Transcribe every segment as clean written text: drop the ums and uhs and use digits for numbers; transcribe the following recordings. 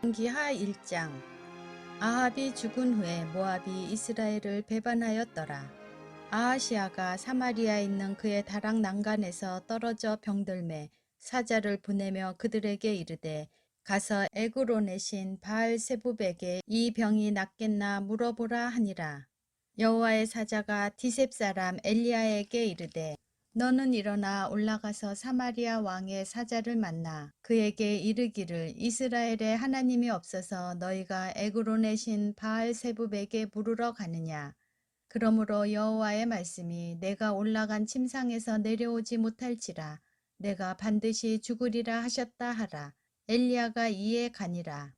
기하 1장. 아합이 죽은 후에 모압이 이스라엘을 배반하였더라. 아하시아가 사마리아에 있는 그의 다락 난간에서 떨어져 병들매 사자를 보내며 그들에게 이르되 가서 에그론의 신 바알세붑에게 이 병이 낫겠나 물어보라 하니라. 여호와의 사자가 디셉 사람 엘리야에게 이르되 너는 일어나 올라가서 사마리아 왕의 사자를 만나 그에게 이르기를 이스라엘에 하나님이 없어서 너희가 에그론의 신 바알세붑에게 물으러 가느냐. 그러므로 여호와의 말씀이 내가 올라간 침상에서 내려오지 못할지라 내가 반드시 죽으리라 하셨다 하라. 엘리야가 이에 가니라.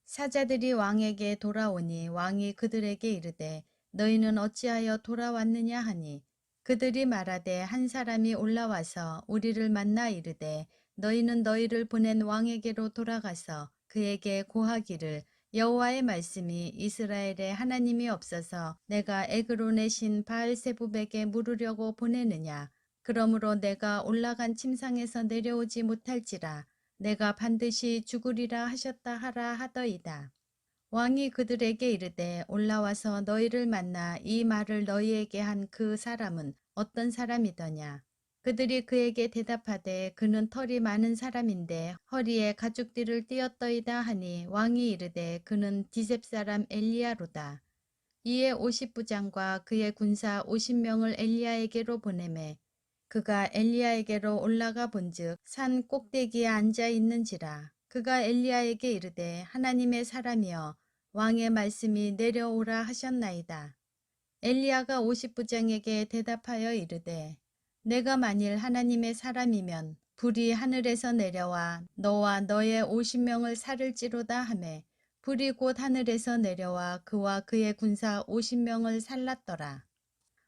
사자들이 왕에게 돌아오니 왕이 그들에게 이르되 너희는 어찌하여 돌아왔느냐 하니 그들이 말하되 한 사람이 올라와서 우리를 만나 이르되 너희는 너희를 보낸 왕에게로 돌아가서 그에게 고하기를 여호와의 말씀이 이스라엘에 하나님이 없어서 내가 에그론의 신 바알세붑에게 물으려고 보내느냐. 그러므로 내가 올라간 침상에서 내려오지 못할지라 내가 반드시 죽으리라 하셨다 하라 하더이다. 왕이 그들에게 이르되 올라와서 너희를 만나 이 말을 너희에게 한 그 사람은 어떤 사람이더냐. 그들이 그에게 대답하되 그는 털이 많은 사람인데 허리에 가죽띠를 띠었더이다 하니 왕이 이르되 그는 디셉 사람 엘리야로다. 이에 50부장과 그의 군사 50명을 엘리야에게로 보내매 그가 엘리야에게로 올라가 본즉 산 꼭대기에 앉아 있는지라. 그가 엘리야에게 이르되 하나님의 사람이여 왕의 말씀이 내려오라 하셨나이다. 엘리야가 50부장에게 대답하여 이르되 내가 만일 하나님의 사람이면 불이 하늘에서 내려와 너와 너의 50명을 살을지로다 하매 불이 곧 하늘에서 내려와 그와 그의 군사 50명을 살랐더라.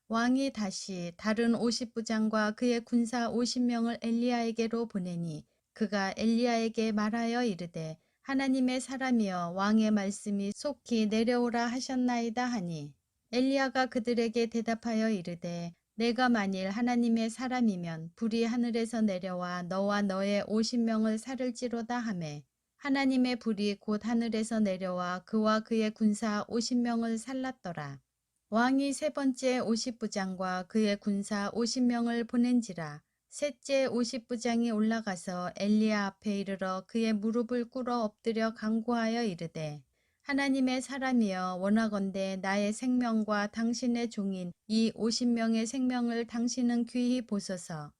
왕이 다시 다른 50부장과 그의 군사 50명을 엘리야에게로 보내니 그가 엘리야에게 말하여 이르되 하나님의 사람이여 왕의 말씀이 속히 내려오라 하셨나이다 하니 엘리야가 그들에게 대답하여 이르되 내가 만일 하나님의 사람이면 불이 하늘에서 내려와 너와 너의 50명을 살을지로다 하매 하나님의 불이 곧 하늘에서 내려와 그와 그의 군사 50명을 살랐더라. 왕이 세 번째 50부장과 그의 군사 50명을 보낸지라. 셋째 50부장이 올라가서 엘리야 앞에 이르러 그의 무릎을 꿇어 엎드려 간구하여 이르되 하나님의 사람이여 원하건대 나의 생명과 당신의 종인 이 50명의 생명을 당신은 귀히 보소서.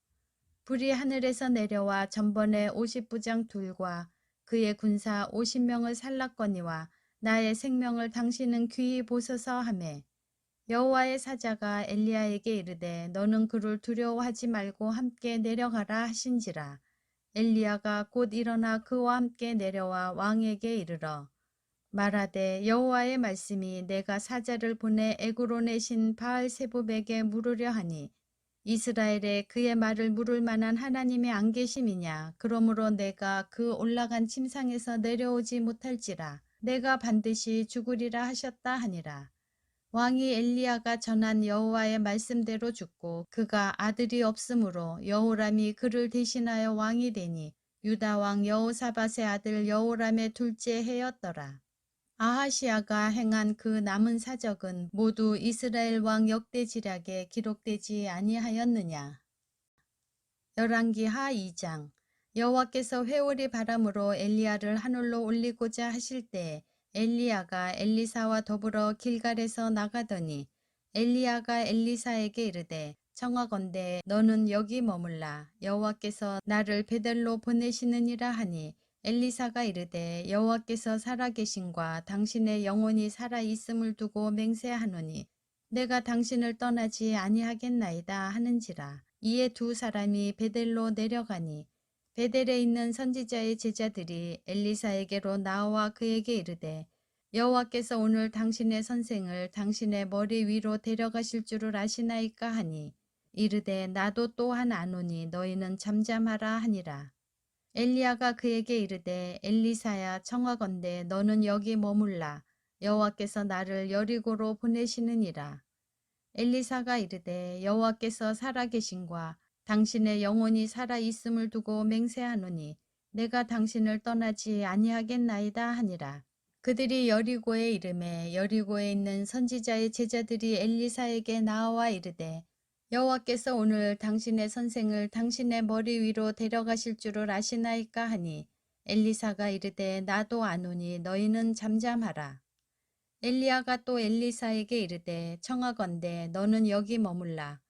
불이 하늘에서 내려와 전번에 50부장 둘과 그의 군사 50명을 살랐거니와 나의 생명을 당신은 귀히 보소서 하매 여호와의 사자가 엘리야에게 이르되 너는 그를 두려워하지 말고 함께 내려가라 하신지라. 엘리야가 곧 일어나 그와 함께 내려와 왕에게 이르러 말하되 여호와의 말씀이 내가 사자를 보내 에그론의 신 바알세붑에게 물으려 하니 이스라엘에 그의 말을 물을 만한 하나님이 안 계심이냐. 그러므로 내가 그 올라간 침상에서 내려오지 못할지라 내가 반드시 죽으리라 하셨다 하니라. 왕이 엘리야가 전한 여호와의 말씀대로 죽고 그가 아들이 없으므로 여호람이 그를 대신하여 왕이 되니 유다 왕 여호사밧의 아들 여호람의 둘째 해였더라. 아하시아가 행한 그 남은 사적은 모두 이스라엘 왕 역대지략에 기록되지 아니하였느냐. 열왕기하 2장. 여호와께서 회오리 바람으로 엘리야를 하늘로 올리고자 하실 때 엘리야가 엘리사와 더불어 길갈에서 나가더니 엘리야가 엘리사에게 이르되 청하건대 너는 여기 머물라. 여호와께서 나를 베델로 보내시느니라 하니 엘리사가 이르되 여호와께서 살아계심과 당신의 영혼이 살아있음을 두고 맹세하노니 내가 당신을 떠나지 아니하겠나이다 하는지라. 이에 두 사람이 베델로 내려가니 베델에 있는 선지자의 제자들이 엘리사에게로 나와 그에게 이르되 여호와께서 오늘 당신의 선생을 당신의 머리 위로 데려가실 줄을 아시나이까 하니 이르되 나도 또한 아노니 너희는 잠잠하라 하니라. 엘리야가 그에게 이르되 엘리사야 청하건대 너는 여기 머물라. 여호와께서 나를 여리고로 보내시느니라. 엘리사가 이르되 여호와께서 살아계신과 당신의 영혼이 살아있음을 두고 맹세하노니 내가 당신을 떠나지 아니하겠나이다 하니라. 그들이 여리고에 이르매 여리고에 있는 선지자의 제자들이 엘리사에게 나와 이르되 여호와께서 오늘 당신의 선생을 당신의 머리 위로 데려가실 줄을 아시나이까 하니 엘리사가 이르되 나도 아노니 너희는 잠잠하라. 엘리야가 또 엘리사에게 이르되 청하건대 너는 여기 머물라.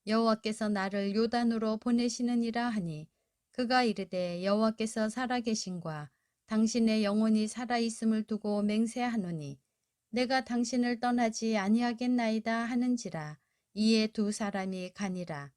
여호와께서 나를 요단으로 보내시느니라 하니 그가 이르되 여호와께서 살아계신과 당신의 영혼이 살아있음을 두고 맹세하노니 내가 당신을 떠나지 아니하겠나이다 하는지라. 이에 두 사람이 가니라.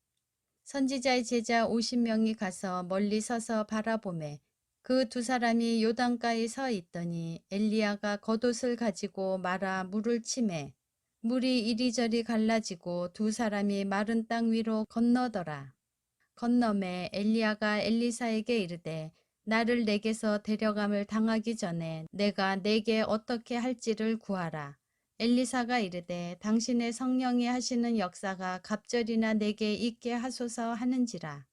선지자의 제자 50명이 가서 멀리 서서 바라보매 그 두 사람이 요단가에 서 있더니 엘리야가 겉옷을 가지고 말아 물을 치매 물이 이리저리 갈라지고 두 사람이 마른 땅 위로 건너더라. 건너매 엘리야가 엘리사에게 이르되 나를 내게서 데려감을 당하기 전에 내가 내게 어떻게 할지를 구하라. 엘리사가 이르되 당신의 성령이 하시는 역사가 갑절이나 내게 있게 하소서 하는지라.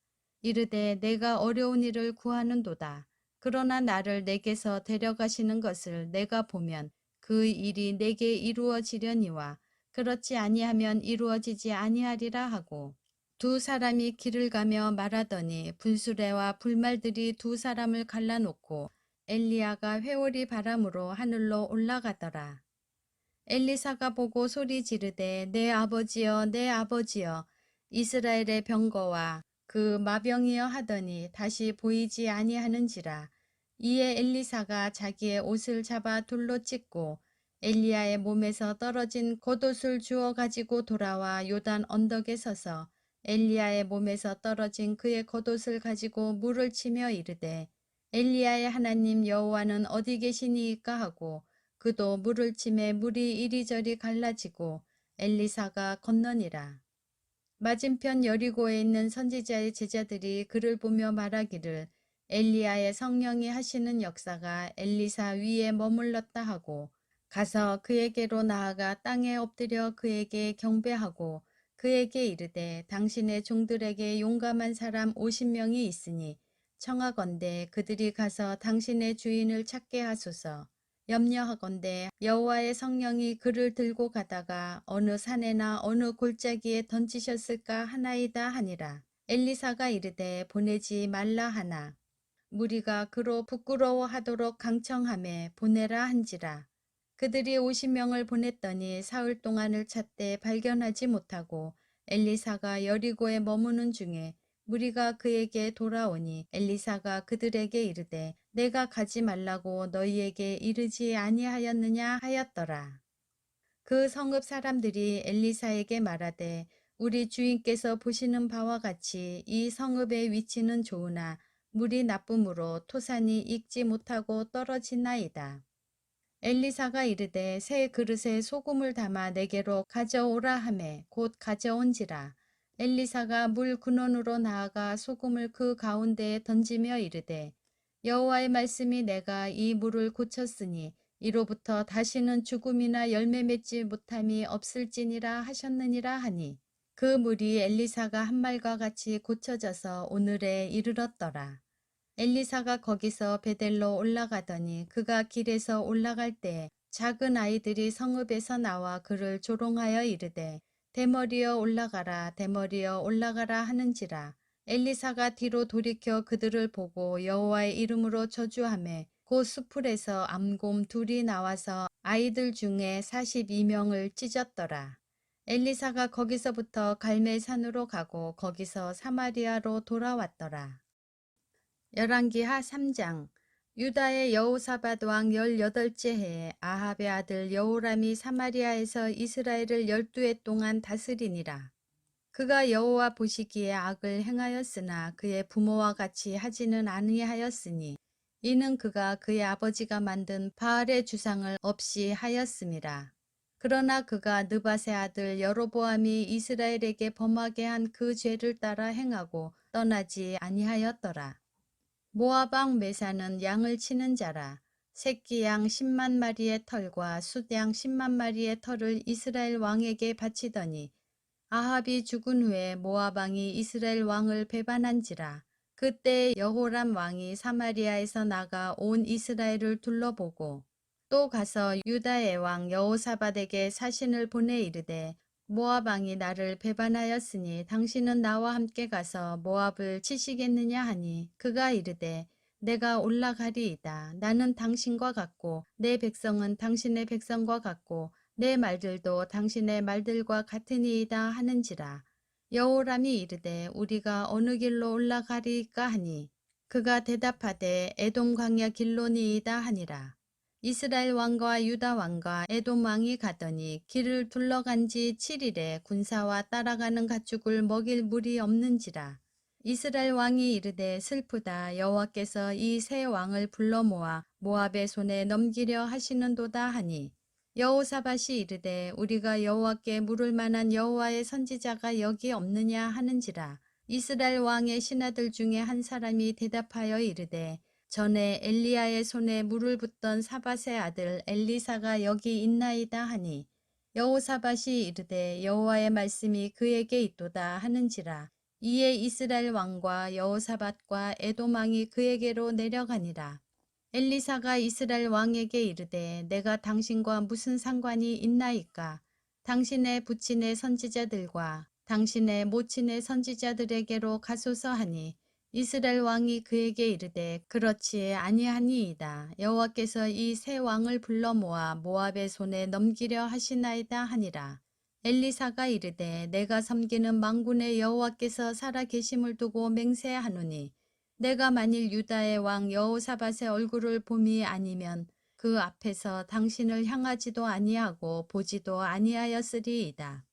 이르되 내가 어려운 일을 구하는도다. 그러나 나를 내게서 데려가시는 것을 내가 보면 그 일이 내게 이루어지려니와 그렇지 아니하면 이루어지지 아니하리라 하고 두 사람이 길을 가며 말하더니 분수레와 불말들이 두 사람을 갈라놓고 엘리야가 회오리 바람으로 하늘로 올라가더라. 엘리사가 보고 소리 지르되 내 아버지여 내 아버지여 이스라엘의 병거와 그 마병이여 하더니 다시 보이지 아니하는지라. 이에 엘리사가 자기의 옷을 잡아 둘로 찢고 엘리야의 몸에서 떨어진 겉옷을 주워 가지고 돌아와 요단 언덕에 서서 엘리야의 몸에서 떨어진 그의 겉옷을 가지고 물을 치며 이르되 엘리야의 하나님 여호와는 어디 계시니이까 하고 그도 물을 치매 물이 이리저리 갈라지고 엘리사가 건너니라. 맞은편 여리고에 있는 선지자의 제자들이 그를 보며 말하기를 엘리야의 성령이 하시는 역사가 엘리사 위에 머물렀다 하고 가서 그에게로 나아가 땅에 엎드려 그에게 경배하고 그에게 이르되 당신의 종들에게 용감한 사람 50명이 있으니 청하건대 그들이 가서 당신의 주인을 찾게 하소서. 염려하건대 여호와의 성령이 그를 들고 가다가 어느 산에나 어느 골짜기에 던지셨을까 하나이다 하니라. 엘리사가 이르되 보내지 말라 하나 무리가 그로 부끄러워하도록 강청하매 보내라 한지라. 그들이 50명을 보냈더니 사흘 동안을 찾되 발견하지 못하고 엘리사가 여리고에 머무는 중에 무리가 그에게 돌아오니 엘리사가 그들에게 이르되 내가 가지 말라고 너희에게 이르지 아니하였느냐 하였더라. 그 성읍 사람들이 엘리사에게 말하되 우리 주인께서 보시는 바와 같이 이 성읍의 위치는 좋으나 물이 나쁨으로 토산이 익지 못하고 떨어지나이다. 엘리사가 이르되 새 그릇에 소금을 담아 내게로 가져오라 하매 곧 가져온지라. 엘리사가 물 근원으로 나아가 소금을 그 가운데에 던지며 이르되 여호와의 말씀이 내가 이 물을 고쳤으니 이로부터 다시는 죽음이나 열매 맺지 못함이 없을지니라 하셨느니라 하니 그 물이 엘리사가 한 말과 같이 고쳐져서 오늘에 이르렀더라. 엘리사가 거기서 베델로 올라가더니 그가 길에서 올라갈 때 작은 아이들이 성읍에서 나와 그를 조롱하여 이르되 대머리여 올라가라 대머리여 올라가라 하는지라. 엘리사가 뒤로 돌이켜 그들을 보고 여호와의 이름으로 저주하매 곧 수풀에서 암곰 둘이 나와서 아이들 중에 42명을 찢었더라. 엘리사가 거기서부터 갈멜산으로 가고 거기서 사마리아로 돌아왔더라. 열왕기하 3장. 유다의 여호사밧 왕 18째 해에 아합의 아들 여호람이 사마리아에서 이스라엘을 12해 동안 다스리니라. 그가 여호와 보시기에 악을 행하였으나 그의 부모와 같이 하지는 아니하였으니 이는 그가 그의 아버지가 만든 바알의 주상을 없이 하였음이라. 그러나 그가 느밧의 아들 여로보암이 이스라엘에게 범하게 한 그 죄를 따라 행하고 떠나지 아니하였더라. 모압 왕 메사는 양을 치는 자라. 새끼 양 10만 마리의 털과 숫양 10만 마리의 털을 이스라엘 왕에게 바치더니 아합이 죽은 후에 모압 왕이 이스라엘 왕을 배반한지라. 그때 여호람 왕이 사마리아에서 나가 온 이스라엘을 둘러보고 또 가서 유다의 왕 여호사밧에게 사신을 보내 이르되 모압 왕이 나를 배반하였으니 당신은 나와 함께 가서 모압을 치시겠느냐 하니 그가 이르되 내가 올라가리이다. 나는 당신과 같고 내 백성은 당신의 백성과 같고 내 말들도 당신의 말들과 같으니이다 하는지라. 여호람이 이르되 우리가 어느 길로 올라가리이까 하니 그가 대답하되 에돔 광야 길로니이다 하니라. 이스라엘 왕과 유다 왕과 에돔 왕이 가더니 길을 둘러간 지 7일에 군사와 따라가는 가축을 먹일 물이 없는지라. 이스라엘 왕이 이르되 슬프다. 여호와께서 이 세 왕을 불러 모아 모압의 손에 넘기려 하시는도다 하니 여호사밧이 이르되 우리가 여호와께 물을 만한 여호와의 선지자가 여기 없느냐 하는지라. 이스라엘 왕의 신하들 중에 한 사람이 대답하여 이르되 전에 엘리야의 손에 물을 붓던 사밧의 아들 엘리사가 여기 있나이다 하니 여호사밧이 이르되 여호와의 말씀이 그에게 있도다 하는지라. 이에 이스라엘 왕과 여호사밧과 에돔 왕이 그에게로 내려가니라. 엘리사가 이스라엘 왕에게 이르되 내가 당신과 무슨 상관이 있나이까? 당신의 부친의 선지자들과 당신의 모친의 선지자들에게로 가소서 하니 이스라엘 왕이 그에게 이르되 그렇지 아니하니이다. 여호와께서 이 세 왕을 불러 모아 모압의 손에 넘기려 하시나이다 하니라. 엘리사가 이르되 내가 섬기는 만군의 여호와께서 살아 계심을 두고 맹세하노니 내가 만일 유다의 왕 여호사밧의 얼굴을 봄이 아니면 그 앞에서 당신을 향하지도 아니하고 보지도 아니하였으리이다.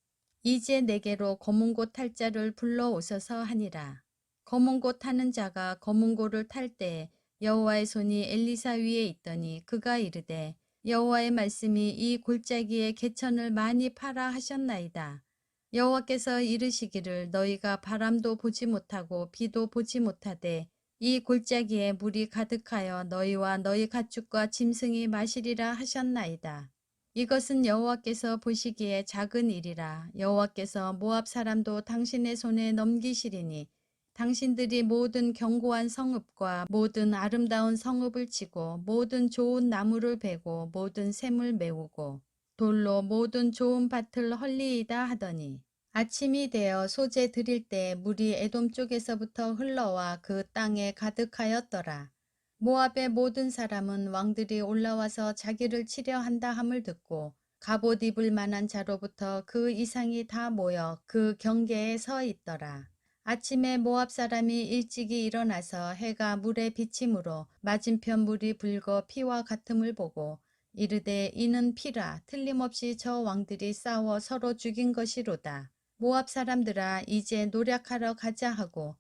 이제 내게로 검은고 탈 자를 불러오소서 하니라. 검은고 타는 자가 검은고를 탈 때 여호와의 손이 엘리사 위에 있더니 그가 이르되 여호와의 말씀이 이 골짜기에 개천을 많이 파라 하셨나이다. 여호와께서 이르시기를 너희가 바람도 보지 못하고 비도 보지 못하되 이 골짜기에 물이 가득하여 너희와 너희 가축과 짐승이 마시리라 하셨나이다. 이것은 여호와께서 보시기에 작은 일이라. 여호와께서 모압 사람도 당신의 손에 넘기시리니 당신들이 모든 견고한 성읍과 모든 아름다운 성읍을 치고 모든 좋은 나무를 베고 모든 샘을 메우고 돌로 모든 좋은 밭을 헐리이다 하더니 아침이 되어 소재 드릴 때 물이 에돔 쪽에서부터 흘러와 그 땅에 가득하였더라. 모압의 모든 사람은 왕들이 올라와서 자기를 치려 한다 함을 듣고 갑옷 입을 만한 자로부터 그 이상이 다 모여 그 경계에 서 있더라. 아침에 모압 사람이 일찍이 일어나서 해가 물에 비침으로 맞은편 물이 붉어 피와 같음을 보고 이르되 이는 피라. 틀림없이 저 왕들이 싸워 서로 죽인 것이로다. 모압 사람들아 이제 노략하러 가자 하고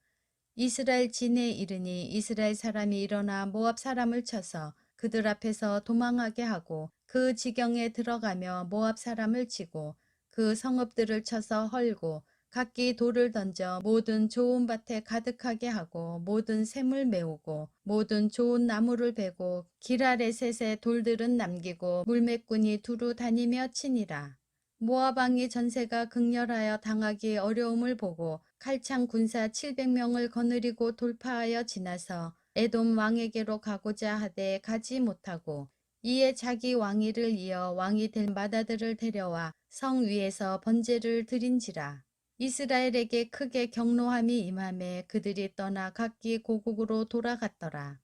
이스라엘 진에 이르니 이스라엘 사람이 일어나 모압 사람을 쳐서 그들 앞에서 도망하게 하고 그 지경에 들어가며 모압 사람을 치고 그 성읍들을 쳐서 헐고 각기 돌을 던져 모든 좋은 밭에 가득하게 하고 모든 샘을 메우고 모든 좋은 나무를 베고 기라레셋의 돌들은 남기고 물매꾼이 두루 다니며 치니라. 모압 왕이 전세가 극렬하여 당하기 어려움을 보고 칼창 군사 700명을 거느리고 돌파하여 지나서 에돔 왕에게로 가고자 하되 가지 못하고 이에 자기 왕위를 이어 왕이 될 맏아들을 데려와 성 위에서 번제를 드린지라. 이스라엘에게 크게 경노함이 임하매 그들이 떠나 각기 고국으로 돌아갔더라.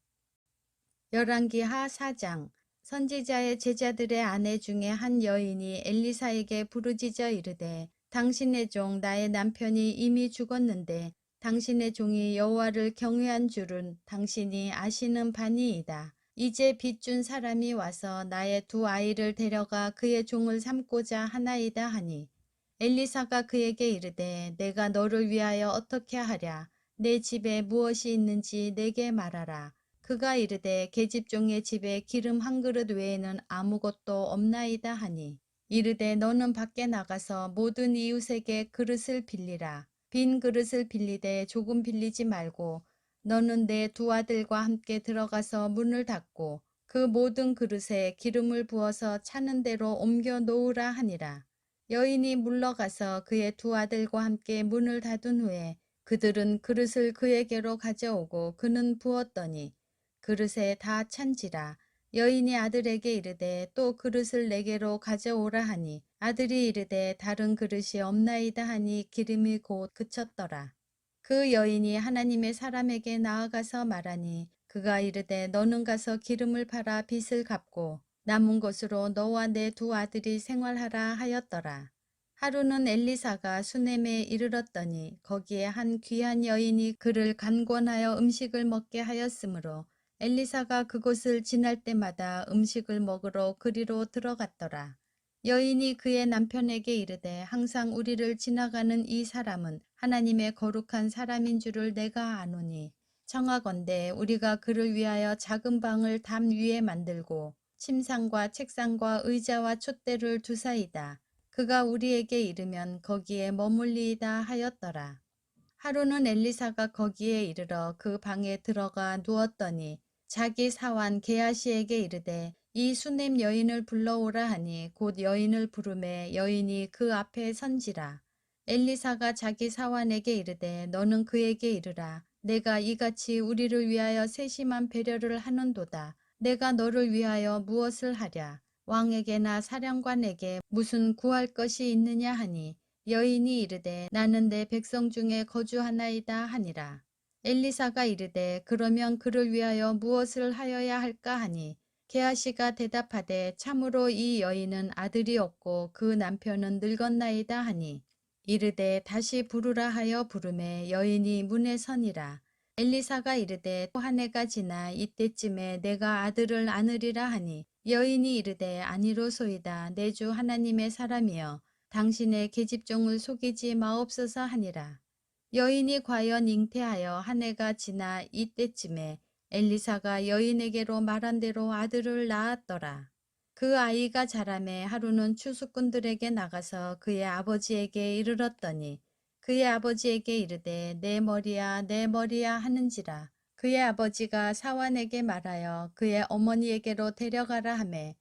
열왕기하 4장. 선지자의 제자들의 아내 중에 한 여인이 엘리사에게 부르짖어 이르되 당신의 종 나의 남편이 이미 죽었는데 당신의 종이 여호와를 경외한 줄은 당신이 아시는 바니이다. 이제 빚준 사람이 와서 나의 두 아이를 데려가 그의 종을 삼고자 하나이다 하니 엘리사가 그에게 이르되 내가 너를 위하여 어떻게 하랴. 내 집에 무엇이 있는지 내게 말하라. 그가 이르되 계집종의 집에 기름 한 그릇 외에는 아무것도 없나이다 하니 이르되 너는 밖에 나가서 모든 이웃에게 그릇을 빌리라. 빈 그릇을 빌리되 조금 빌리지 말고 너는 내 두 아들과 함께 들어가서 문을 닫고 그 모든 그릇에 기름을 부어서 차는 대로 옮겨 놓으라 하니라. 여인이 물러가서 그의 두 아들과 함께 문을 닫은 후에 그들은 그릇을 그에게로 가져오고 그는 부었더니 그릇에 다 찬지라. 여인이 아들에게 이르되 또 그릇을 내게로 가져오라 하니 아들이 이르되 다른 그릇이 없나이다 하니 기름이 곧 그쳤더라. 그 여인이 하나님의 사람에게 나아가서 말하니 그가 이르되 너는 가서 기름을 팔아 빚을 갚고 남은 것으로 너와 내 두 아들이 생활하라 하였더라. 하루는 엘리사가 수넴에 이르렀더니 거기에 한 귀한 여인이 그를 간권하여 음식을 먹게 하였으므로 엘리사가 그곳을 지날 때마다 음식을 먹으러 그리로 들어갔더라. 여인이 그의 남편에게 이르되 항상 우리를 지나가는 이 사람은 하나님의 거룩한 사람인 줄을 내가 아노니 청하건대 우리가 그를 위하여 작은 방을 담 위에 만들고 침상과 책상과 의자와 촛대를 두사이다. 그가 우리에게 이르면 거기에 머물리이다 하였더라. 하루는 엘리사가 거기에 이르러 그 방에 들어가 누웠더니 자기 사환 게하시에게 이르되 이 수넴 여인을 불러오라 하니 곧 여인을 부르매 여인이 그 앞에 선지라. 엘리사가 자기 사환에게 이르되 너는 그에게 이르라. 내가 이같이 우리를 위하여 세심한 배려를 하는도다. 내가 너를 위하여 무엇을 하랴. 왕에게나 사령관에게 무슨 구할 것이 있느냐 하니 여인이 이르되 나는 내 백성 중에 거주하나이다 하니라. 엘리사가 이르되 그러면 그를 위하여 무엇을 하여야 할까 하니 게하시가 대답하되 참으로 이 여인은 아들이 없고 그 남편은 늙었나이다 하니 이르되 다시 부르라 하여 부르매 여인이 문에 서니라. 엘리사가 이르되 또 한 해가 지나 이때쯤에 내가 아들을 안으리라 하니 여인이 이르되 아니로소이다. 내 주 하나님의 사람이여 당신의 계집종을 속이지 마옵소서 하니라. 여인이 과연 잉태하여 한 해가 지나 이때쯤에 엘리사가 여인에게로 말한 대로 아들을 낳았더라. 그 아이가 자라매 하루는 추수꾼들에게 나가서 그의 아버지에게 이르렀더니 그의 아버지에게 이르되 내 머리야 내 머리야 하는지라. 그의 아버지가 사환에게 말하여 그의 어머니에게로 데려가라 하매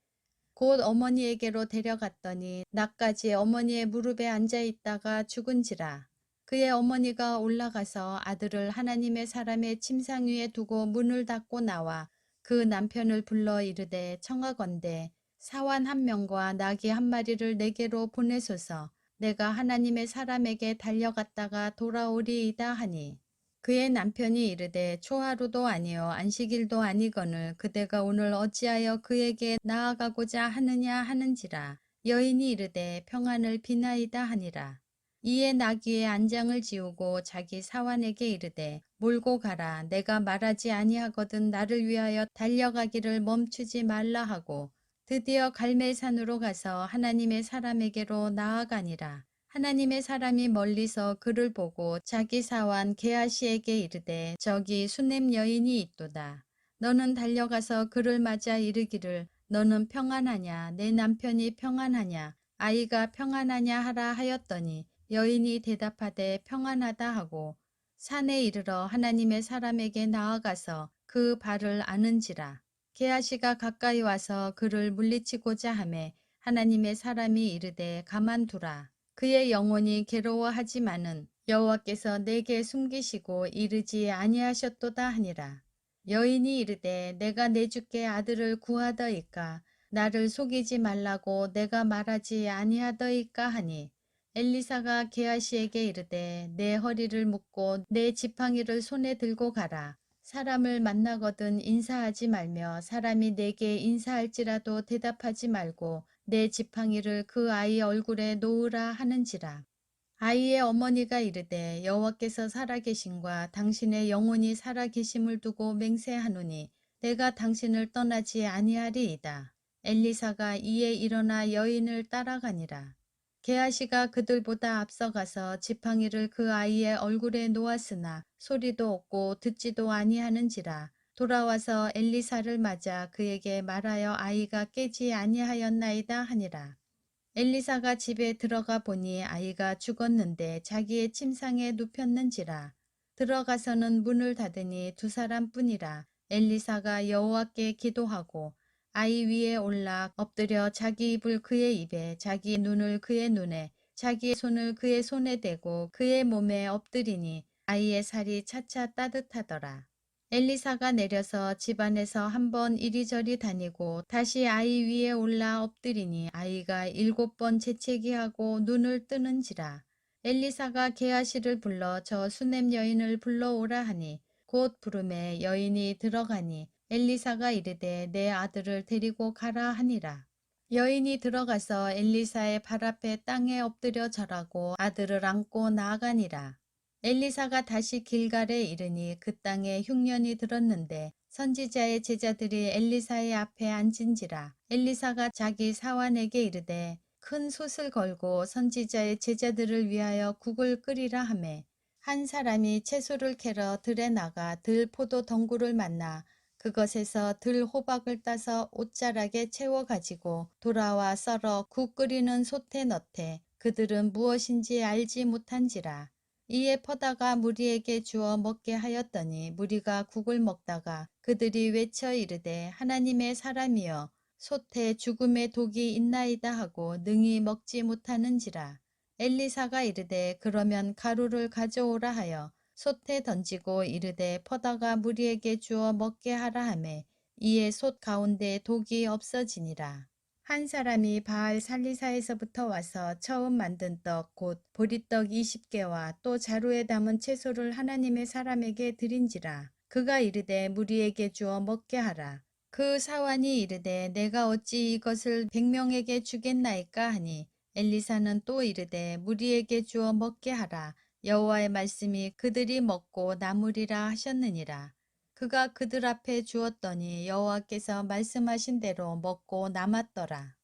곧 어머니에게로 데려갔더니 낮까지 어머니의 무릎에 앉아 있다가 죽은지라. 그의 어머니가 올라가서 아들을 하나님의 사람의 침상 위에 두고 문을 닫고 나와 그 남편을 불러 이르되 청하건대 사환 한 명과 나귀 한 마리를 내게로 보내소서. 내가 하나님의 사람에게 달려갔다가 돌아오리이다 하니 그의 남편이 이르되 초하루도 아니요 안식일도 아니거늘 그대가 오늘 어찌하여 그에게 나아가고자 하느냐 하는지라. 여인이 이르되 평안을 비나이다 하니라. 이에 나귀의 안장을 지우고 자기 사환에게 이르되 몰고 가라. 내가 말하지 아니하거든 나를 위하여 달려가기를 멈추지 말라 하고 드디어 갈멜산으로 가서 하나님의 사람에게로 나아가니라. 하나님의 사람이 멀리서 그를 보고 자기 사환 게하시에게 이르되 저기 수넴 여인이 있도다. 너는 달려가서 그를 맞아 이르기를 너는 평안하냐 내 남편이 평안하냐 아이가 평안하냐 하라 하였더니 여인이 대답하되 평안하다 하고 산에 이르러 하나님의 사람에게 나아가서 그 발을 아는지라. 게하시가 가까이 와서 그를 물리치고자 하매 하나님의 사람이 이르되 가만두라. 그의 영혼이 괴로워하지만은 여호와께서 내게 숨기시고 이르지 아니하셨도다 하니라. 여인이 이르되 내가 내 주께 아들을 구하더이까 나를 속이지 말라고 내가 말하지 아니하더이까 하니 엘리사가 게하시에게 이르되 내 허리를 묶고 내 지팡이를 손에 들고 가라. 사람을 만나거든 인사하지 말며 사람이 내게 인사할지라도 대답하지 말고 내 지팡이를 그 아이 얼굴에 놓으라 하는지라. 아이의 어머니가 이르되 여호와께서 살아계심과 당신의 영혼이 살아계심을 두고 맹세하노니 내가 당신을 떠나지 아니하리이다. 엘리사가 이에 일어나 여인을 따라가니라. 게하시가 그들보다 앞서가서 지팡이를 그 아이의 얼굴에 놓았으나 소리도 없고 듣지도 아니하는지라. 돌아와서 엘리사를 맞아 그에게 말하여 아이가 깨지 아니하였나이다 하니라. 엘리사가 집에 들어가 보니 아이가 죽었는데 자기의 침상에 눕혔는지라. 들어가서는 문을 닫으니 두 사람뿐이라. 엘리사가 여호와께 기도하고 아이 위에 올라 엎드려 자기 입을 그의 입에 자기 눈을 그의 눈에 자기의 손을 그의 손에 대고 그의 몸에 엎드리니 아이의 살이 차차 따뜻하더라. 엘리사가 내려서 집안에서 한번 이리저리 다니고 다시 아이 위에 올라 엎드리니 아이가 7번 재채기하고 눈을 뜨는지라. 엘리사가 게하시를 불러 저 수넴 여인을 불러오라 하니 곧 부름에 여인이 들어가니 엘리사가 이르되 내 아들을 데리고 가라 하니라. 여인이 들어가서 엘리사의 발 앞에 땅에 엎드려 절하고 아들을 안고 나아가니라. 엘리사가 다시 길갈에 이르니 그 땅에 흉년이 들었는데 선지자의 제자들이 엘리사의 앞에 앉은지라. 엘리사가 자기 사환에게 이르되 큰 솥을 걸고 선지자의 제자들을 위하여 국을 끓이라 하매 한 사람이 채소를 캐러 들에 나가 들 포도 덩굴을 만나 그것에서 들 호박을 따서 옷자락에 채워 가지고 돌아와 썰어 국 끓이는 솥에 넣되 그들은 무엇인지 알지 못한지라. 이에 퍼다가 무리에게 주어 먹게 하였더니 무리가 국을 먹다가 그들이 외쳐 이르되 하나님의 사람이여 솥에 죽음의 독이 있나이다 하고 능히 먹지 못하는지라. 엘리사가 이르되 그러면 가루를 가져오라 하여 솥에 던지고 이르되 퍼다가 무리에게 주어 먹게 하라 하매 이에 솥 가운데 독이 없어지니라. 한 사람이 바알 살리사에서부터 와서 처음 만든 떡 곧 보리떡 20개와 또 자루에 담은 채소를 하나님의 사람에게 드린지라. 그가 이르되 무리에게 주어 먹게 하라. 그 사환이 이르되 내가 어찌 이것을 100명에게 주겠나이까 하니 엘리사는 또 이르되 무리에게 주어 먹게 하라. 여호와의 말씀이 그들이 먹고 남으리라 하셨느니라. 그가 그들 앞에 주었더니 여호와께서 말씀하신 대로 먹고 남았더라.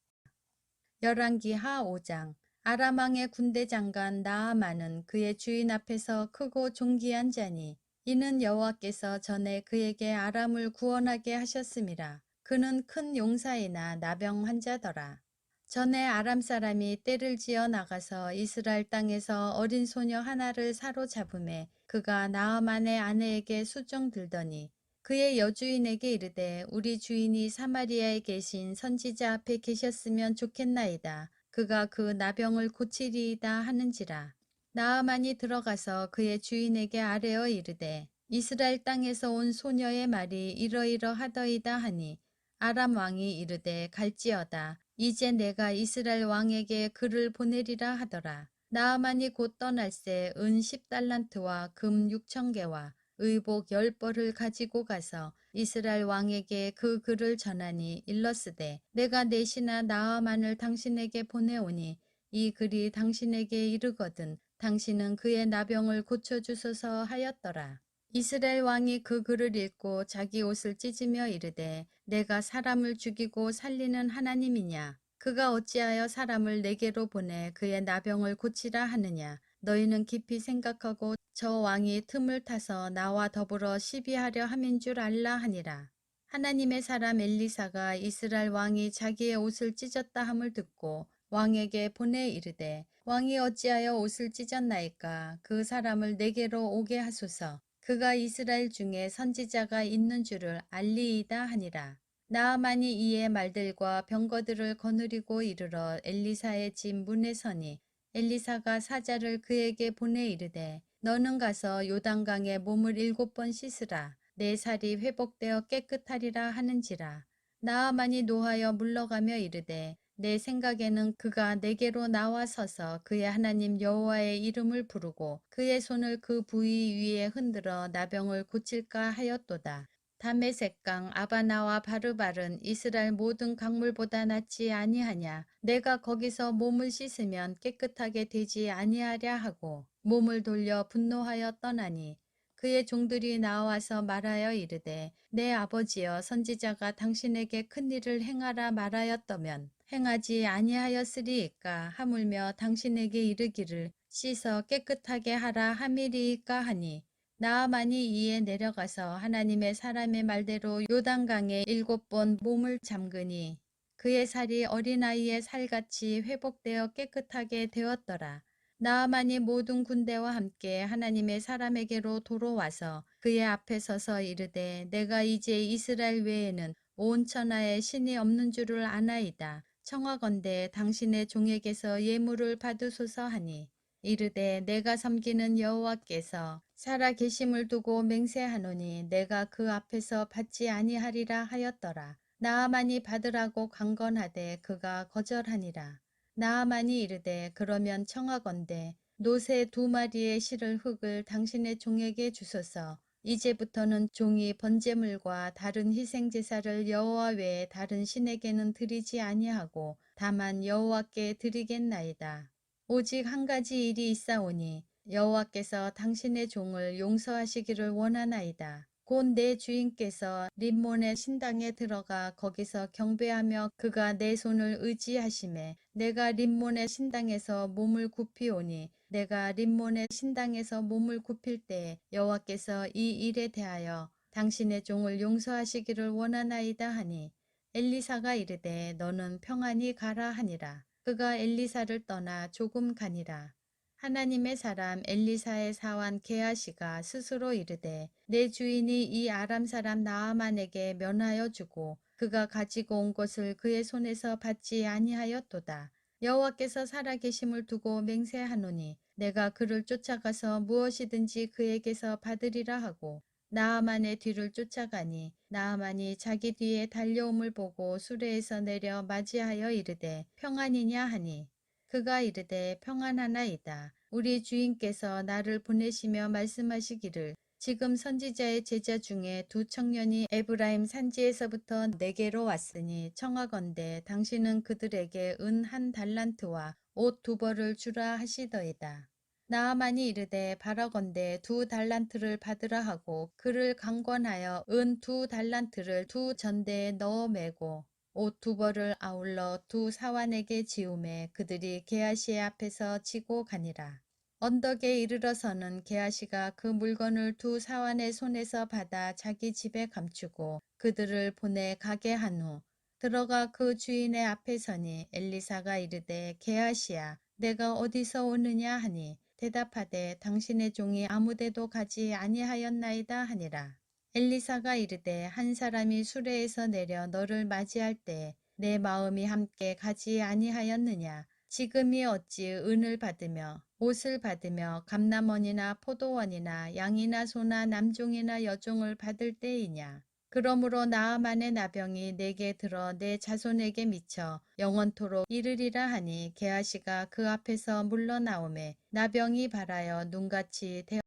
열왕기하 5장. 아람 왕의 군대 장관 나아만은 그의 주인 앞에서 크고 존귀한 자니 이는 여호와께서 전에 그에게 아람을 구원하게 하셨음이라. 그는 큰 용사이나 나병 환자더라. 전에 아람 사람이 떼를 지어 나가서 이스라엘 땅에서 어린 소녀 하나를 사로잡음에 그가 나아만의 아내에게 수종 들더니 그의 여주인에게 이르되 우리 주인이 사마리아에 계신 선지자 앞에 계셨으면 좋겠나이다. 그가 그 나병을 고치리이다 하는지라. 나아만이 들어가서 그의 주인에게 아뢰어 이르되 이스라엘 땅에서 온 소녀의 말이 이러이러하더이다 하니 아람 왕이 이르되 갈지어다. 이제 내가 이스라엘 왕에게 글을 보내리라 하더라. 나아만이 곧 떠날새 은 10달란트와 금 6,000개와 의복 10벌을 가지고 가서 이스라엘 왕에게 그 글을 전하니 일렀으되 내가 내시나 나아만을 당신에게 보내오니 이 글이 당신에게 이르거든 당신은 그의 나병을 고쳐주소서 하였더라. 이스라엘 왕이 그 글을 읽고 자기 옷을 찢으며 이르되 내가 사람을 죽이고 살리는 하나님이냐. 그가 어찌하여 사람을 내게로 보내 그의 나병을 고치라 하느냐. 너희는 깊이 생각하고 저 왕이 틈을 타서 나와 더불어 시비하려 함인 줄 알라 하니라. 하나님의 사람 엘리사가 이스라엘 왕이 자기의 옷을 찢었다 함을 듣고 왕에게 보내 이르되 왕이 어찌하여 옷을 찢었나이까. 그 사람을 내게로 오게 하소서. 그가 이스라엘 중에 선지자가 있는 줄을 알리이다 하니라. 나아만이 이에 말들과 병거들을 거느리고 이르러 엘리사의 집 문에 서니 엘리사가 사자를 그에게 보내 이르되 너는 가서 요단강에 몸을 7번 씻으라. 내 살이 회복되어 깨끗하리라 하는지라. 나아만이 노하여 물러가며 이르되 내 생각에는 그가 내게로 나와 서서 그의 하나님 여호와의 이름을 부르고 그의 손을 그 부위 위에 흔들어 나병을 고칠까 하였도다. 다메섹강 아바나와 바르발은 이스라엘 모든 강물보다 낫지 아니하냐. 내가 거기서 몸을 씻으면 깨끗하게 되지 아니하랴 하고 몸을 돌려 분노하여 떠나니 그의 종들이 나와서 말하여 이르되 내 아버지여 선지자가 당신에게 큰 일을 행하라 말하였더면 행하지 아니하였으리이까 하물며 당신에게 이르기를 씻어 깨끗하게 하라 함이리이까 하니 나아만이 이에 내려가서 하나님의 사람의 말대로 요단강에 7번 몸을 잠그니 그의 살이 어린아이의 살같이 회복되어 깨끗하게 되었더라. 나아만이 모든 군대와 함께 하나님의 사람에게로 도로와서 그의 앞에 서서 이르되 내가 이제 이스라엘 외에는 온 천하에 신이 없는 줄을 아나이다. 청하건대 당신의 종에게서 예물을 받으소서 하니 이르되 내가 섬기는 여호와께서 살아 계심을 두고 맹세하노니 내가 그 앞에서 받지 아니하리라 하였더라. 나아만이 받으라고 강건하되 그가 거절하니라. 나아만이 이르되 그러면 청하건대 노새 2마리의 실을 흙을 당신의 종에게 주소서. 이제부터는 종이 번제물과 다른 희생제사를 여호와 외에 다른 신에게는 드리지 아니하고 다만 여호와께 드리겠나이다. 오직 한 가지 일이 있사오니 여호와께서 당신의 종을 용서하시기를 원하나이다. 곧 내 주인께서 림몬의 신당에 들어가 거기서 경배하며 그가 내 손을 의지하심에 내가 림몬의 신당에서 몸을 굽히오니 내가 림몬의 신당에서 몸을 굽힐 때 여호와께서 이 일에 대하여 당신의 종을 용서하시기를 원하나이다 하니 엘리사가 이르되 너는 평안히 가라 하니라. 그가 엘리사를 떠나 조금 가니라. 하나님의 사람 엘리사의 사환 게하시가 스스로 이르되 내 주인이 이 아람 사람 나아만에게 면하여 주고 그가 가지고 온 것을 그의 손에서 받지 아니하였도다. 여호와께서 살아계심을 두고 맹세하노니 내가 그를 쫓아가서 무엇이든지 그에게서 받으리라 하고 나아만의 뒤를 쫓아가니 나아만이 자기 뒤에 달려옴을 보고 수레에서 내려 맞이하여 이르되 평안이냐 하니 그가 이르되 평안하나이다. 우리 주인께서 나를 보내시며 말씀하시기를 지금 선지자의 제자 중에 2청년이 에브라임 산지에서부터 내게로 왔으니 청하건대 당신은 그들에게 은 1달란트와 옷 2벌을 주라 하시더이다. 나아만이 이르되 바라건대 2달란트를 받으라 하고 그를 강권하여 은 2달란트를 2전대에 넣어 매고 옷 2벌을 아울러 2사환에게 지우매 그들이 게하시의 앞에서 지고 가니라. 언덕에 이르러서는 게하시가 그 물건을 2사환의 손에서 받아 자기 집에 감추고 그들을 보내 가게 한 후 들어가 그 주인의 앞에 서니 엘리사가 이르되 게하시야 내가 어디서 오느냐 하니 대답하되 당신의 종이 아무데도 가지 아니하였나이다 하니라. 엘리사가 이르되 한 사람이 수레에서 내려 너를 맞이할 때 내 마음이 함께 가지 아니하였느냐. 지금이 어찌 은을 받으며 옷을 받으며 감람원이나 포도원이나 양이나 소나 남종이나 여종을 받을 때이냐. 그러므로 나아만의 나병이 내게 들어 내 자손에게 미쳐 영원토록 이르리라 하니 게하시가 그 앞에서 물러나오매 나병이 발하여 눈같이 되어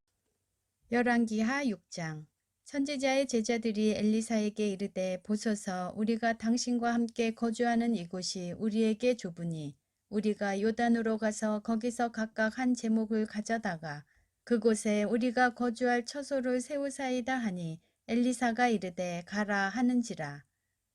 열왕기하 6장. 선지자의 제자들이 엘리사에게 이르되 보소서 우리가 당신과 함께 거주하는 이곳이 우리에게 좁으니 우리가 요단으로 가서 거기서 각각 한 제목을 가져다가 그곳에 우리가 거주할 처소를 세우사이다 하니 엘리사가 이르되 가라 하는지라.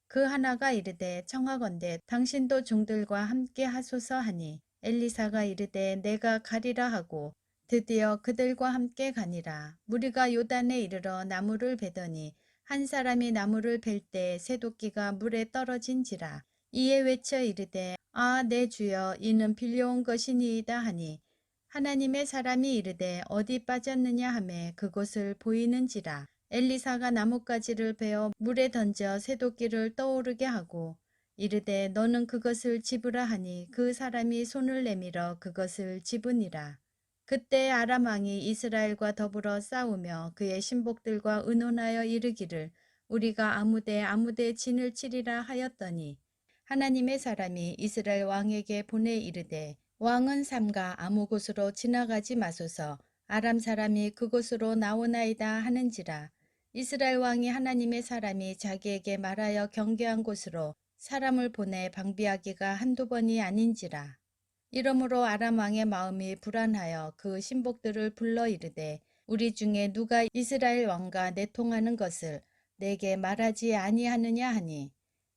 그 하나가 이르되 청하건대 당신도 종들과 함께 하소서 하니 엘리사가 이르되 내가 가리라 하고 드디어 그들과 함께 가니라. 무리가 요단에 이르러 나무를 베더니 한 사람이 나무를 벨 때 새도끼가 물에 떨어진지라. 이에 외쳐 이르되 아 내 주여 이는 빌려온 것이니이다 하니 하나님의 사람이 이르되 어디 빠졌느냐 하매 그곳을 보이는지라. 엘리사가 나뭇가지를 베어 물에 던져 새도끼를 떠오르게 하고 이르되 너는 그것을 집으라 하니 그 사람이 손을 내밀어 그것을 집으니라. 그때 아람 왕이 이스라엘과 더불어 싸우며 그의 신복들과 의논하여 이르기를 우리가 아무데 진을 치리라 하였더니 하나님의 사람이 이스라엘 왕에게 보내 이르되 왕은 삼가 아무 곳으로 지나가지 마소서 아람 사람이 그곳으로 나오나이다 하는지라. 이스라엘 왕이 하나님의 사람이 자기에게 말하여 경계한 곳으로 사람을 보내 방비하기가 한두 번이 아닌지라. 이러므로 아람 왕의 마음이 불안하여 그 신복들을 불러 이르되 우리 중에 누가 이스라엘 왕과 내통하는 것을 내게 말하지 아니하느냐 하니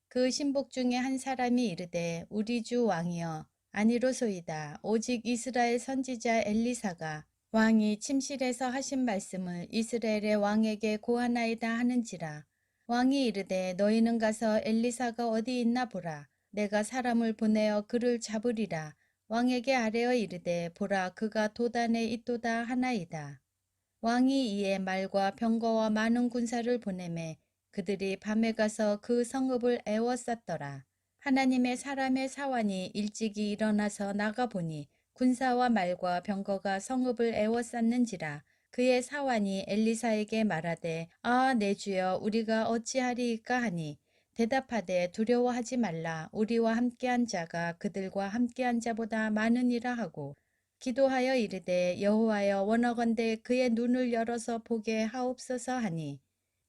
그 신복 중에 한 사람이 이르되 우리 주 왕이여 아니로소이다. 오직 이스라엘 선지자 엘리사가 왕이 침실에서 하신 말씀을 이스라엘의 왕에게 고하나이다 하는지라. 왕이 이르되 너희는 가서 엘리사가 어디 있나 보라. 내가 사람을 보내어 그를 잡으리라. 왕에게 아뢰어 이르되 보라 그가 도단에 있도다 하나이다. 왕이 이에 말과 병거와 많은 군사를 보내매 그들이 밤에 가서 그 성읍을 에워쌌더라. 하나님의 사람의 사환이 일찍이 일어나서 나가보니 군사와 말과 병거가 성읍을 에워쌌는지라. 그의 사환이 엘리사에게 말하되 내 주여 우리가 어찌하리이까 하니 대답하되 두려워하지 말라 우리와 함께한 자가 그들과 함께한 자보다 많으니라 하고 기도하여 이르되 여호와여 원하건대 그의 눈을 열어서 보게 하옵소서 하니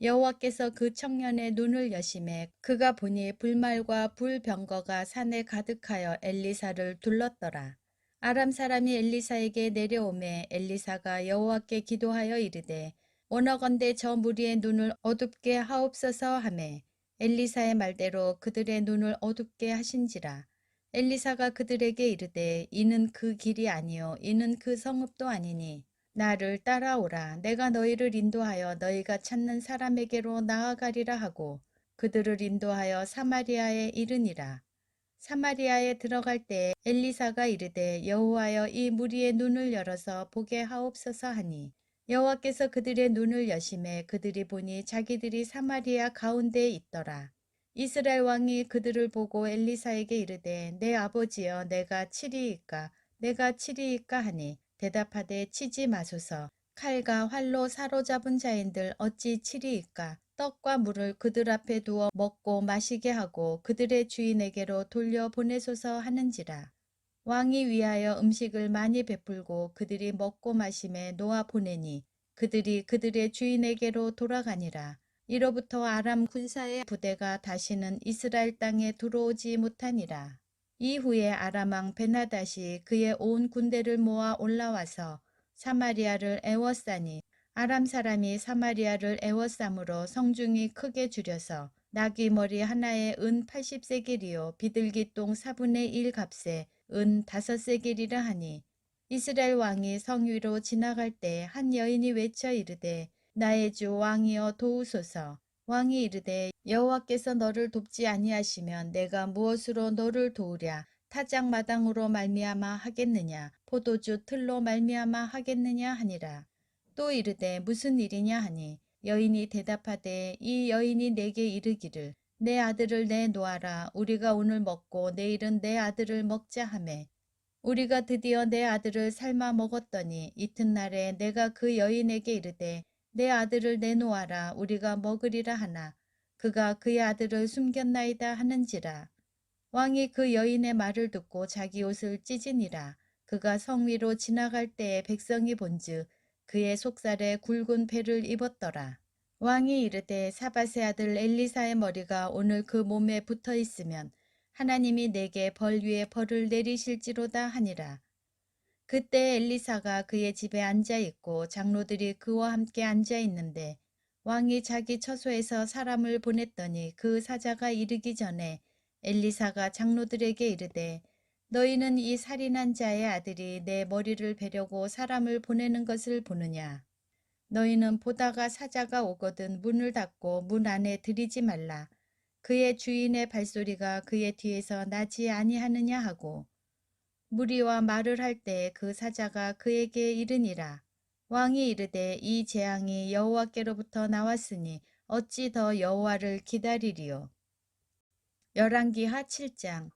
여호와께서 그 청년의 눈을 여심해 그가 보니 불말과 불병거가 산에 가득하여 엘리사를 둘렀더라. 아람 사람이 엘리사에게 내려오매 엘리사가 여호와께 기도하여 이르되 원하건대 저 무리의 눈을 어둡게 하옵소서 하매 엘리사의 말대로 그들의 눈을 어둡게 하신지라. 엘리사가 그들에게 이르되 이는 그 길이 아니요 이는 그 성읍도 아니니 나를 따라오라. 내가 너희를 인도하여 너희가 찾는 사람에게로 나아가리라 하고 그들을 인도하여 사마리아에 이르니라. 사마리아에 들어갈 때 엘리사가 이르되 여호와여 이 무리의 눈을 열어서 보게 하옵소서 하니 여호와께서 그들의 눈을 여심해 그들이 보니 자기들이 사마리아 가운데에 있더라. 이스라엘 왕이 그들을 보고 엘리사에게 이르되 내 아버지여 내가 치리이까 내가 치리이까 하니 대답하되 치지 마소서. 칼과 활로 사로잡은 자인들 어찌 치리이까. 떡과 물을 그들 앞에 두어 먹고 마시게 하고 그들의 주인에게로 돌려보내소서 하는지라. 왕이 위하여 음식을 많이 베풀고 그들이 먹고 마심에 놓아 보내니 그들이 그들의 주인에게로 돌아가니라. 이로부터 아람 군사의 부대가 다시는 이스라엘 땅에 들어오지 못하니라. 이후에 아람 왕 베나닷이 그의 온 군대를 모아 올라와서 사마리아를 애워싸니 아람 사람이 사마리아를 애워싸므로 성중이 크게 줄여서 나귀 머리 하나에 은 80세겔이요 비둘기 똥 4분의 1 값에 은 5세겔이라 하니 이스라엘 왕이 성 위로 지나갈 때 한 여인이 외쳐 이르되 나의 주 왕이여 도우소서. 왕이 이르되 여호와께서 너를 돕지 아니하시면 내가 무엇으로 너를 도우랴. 타작 마당으로 말미암아 하겠느냐 포도주 틀로 말미암아 하겠느냐 하니라. 또 이르되 무슨 일이냐 하니 여인이 대답하되 이 여인이 내게 이르기를 내 아들을 내놓아라 우리가 오늘 먹고 내일은 내 아들을 먹자 하매 우리가 드디어 내 아들을 삶아 먹었더니 이튿날에 내가 그 여인에게 이르되 내 아들을 내놓아라 우리가 먹으리라 하나 그가 그의 아들을 숨겼나이다 하는지라. 왕이 그 여인의 말을 듣고 자기 옷을 찢으니라. 그가 성 위로 지나갈 때에 백성이 본즉 그의 속살에 굵은 배를 입었더라. 왕이 이르되 사밧의 아들 엘리사의 머리가 오늘 그 몸에 붙어 있으면 하나님이 내게 벌 위에 벌을 내리실지로다 하니라. 그때 엘리사가 그의 집에 앉아 있고 장로들이 그와 함께 앉아 있는데 왕이 자기 처소에서 사람을 보냈더니 그 사자가 이르기 전에 엘리사가 장로들에게 이르되 너희는 이 살인한 자의 아들이 내 머리를 베려고 사람을 보내는 것을 보느냐. 너희는 보다가 사자가 오거든 문을 닫고 문 안에 들이지 말라. 그의 주인의 발소리가 그의 뒤에서 나지 아니하느냐 하고 무리와 말을 할 때 그 사자가 그에게 이르니라. 왕이 이르되 이 재앙이 여호와께로부터 나왔으니 어찌 더 여호와를 기다리리요. 열왕기하 7장.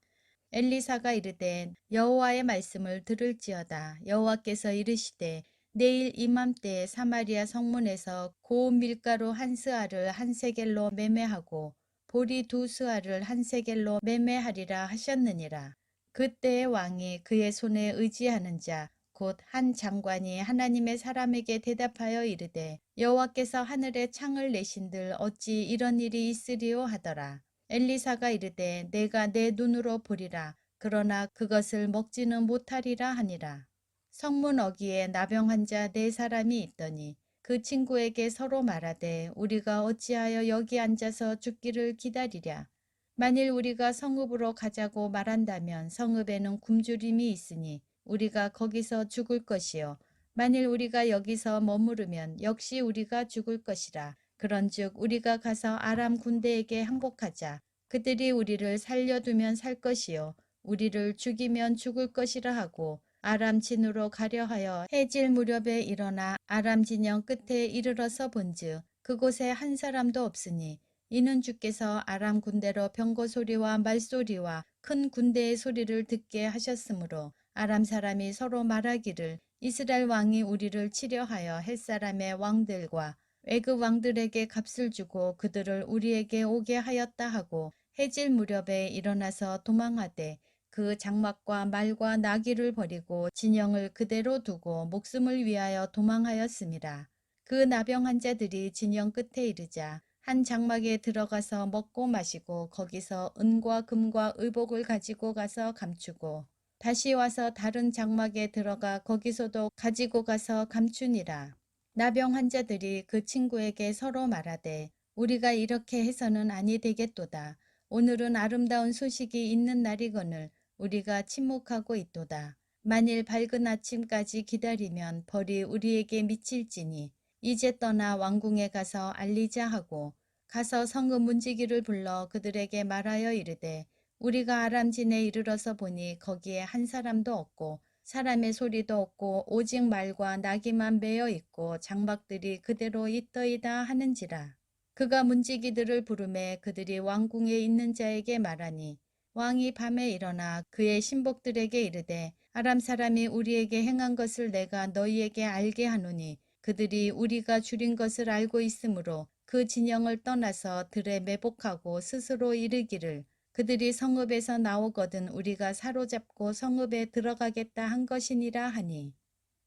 엘리사가 이르되 여호와의 말씀을 들을지어다. 여호와께서 이르시되 내일 이맘때에 사마리아 성문에서 고운 밀가루 한 스아를 한 세겔로 매매하고 보리 2스아를 한 세겔로 매매하리라 하셨느니라. 그때의 왕이 그의 손에 의지하는 자 곧 한 장관이 하나님의 사람에게 대답하여 이르되 여호와께서 하늘에 창을 내신들 어찌 이런 일이 있으리요 하더라. 엘리사가 이르되 내가 내 눈으로 보리라. 그러나 그것을 먹지는 못하리라 하니라. 성문 어귀에 나병 환자 4사람이 있더니 그 친구에게 서로 말하되 우리가 어찌하여 여기 앉아서 죽기를 기다리랴. 만일 우리가 성읍으로 가자고 말한다면 성읍에는 굶주림이 있으니 우리가 거기서 죽을 것이요. 만일 우리가 여기서 머무르면 역시 우리가 죽을 것이라. 그런즉 우리가 가서 아람 군대에게 항복하자. 그들이 우리를 살려두면 살 것이요 우리를 죽이면 죽을 것이라 하고 아람 진으로 가려 하여 해질 무렵에 일어나 아람 진영 끝에 이르러서 본즉 그곳에 한 사람도 없으니 이는 주께서 아람 군대로 병거 소리와 말소리와 큰 군대의 소리를 듣게 하셨으므로 아람 사람이 서로 말하기를 이스라엘 왕이 우리를 치려하여 햇사람의 왕들과 애굽 왕들에게 값을 주고 그들을 우리에게 오게 하였다 하고 해질 무렵에 일어나서 도망하되 그 장막과 말과 나귀를 버리고 진영을 그대로 두고 목숨을 위하여 도망하였습니다. 그 나병한 자들이 진영 끝에 이르자 한 장막에 들어가서 먹고 마시고 거기서 은과 금과 의복을 가지고 가서 감추고 다시 와서 다른 장막에 들어가 거기서도 가지고 가서 감추니라. 나병 환자들이 그 친구에게 서로 말하되 우리가 이렇게 해서는 아니 되겠도다. 오늘은 아름다운 소식이 있는 날이거늘 우리가 침묵하고 있도다. 만일 밝은 아침까지 기다리면 벌이 우리에게 미칠지니 이제 떠나 왕궁에 가서 알리자 하고 가서 성읍 문지기를 불러 그들에게 말하여 이르되 우리가 아람진에 이르러서 보니 거기에 한 사람도 없고 사람의 소리도 없고 오직 말과 나귀만 매어 있고 장막들이 그대로 있더이다 하는지라. 그가 문지기들을 부르매 그들이 왕궁에 있는 자에게 말하니 왕이 밤에 일어나 그의 신복들에게 이르되 아람 사람이 우리에게 행한 것을 내가 너희에게 알게 하노니 그들이 우리가 줄인 것을 알고 있으므로 그 진영을 떠나서 들에 매복하고 스스로 이르기를 그들이 성읍에서 나오거든 우리가 사로잡고 성읍에 들어가겠다 한 것이니라 하니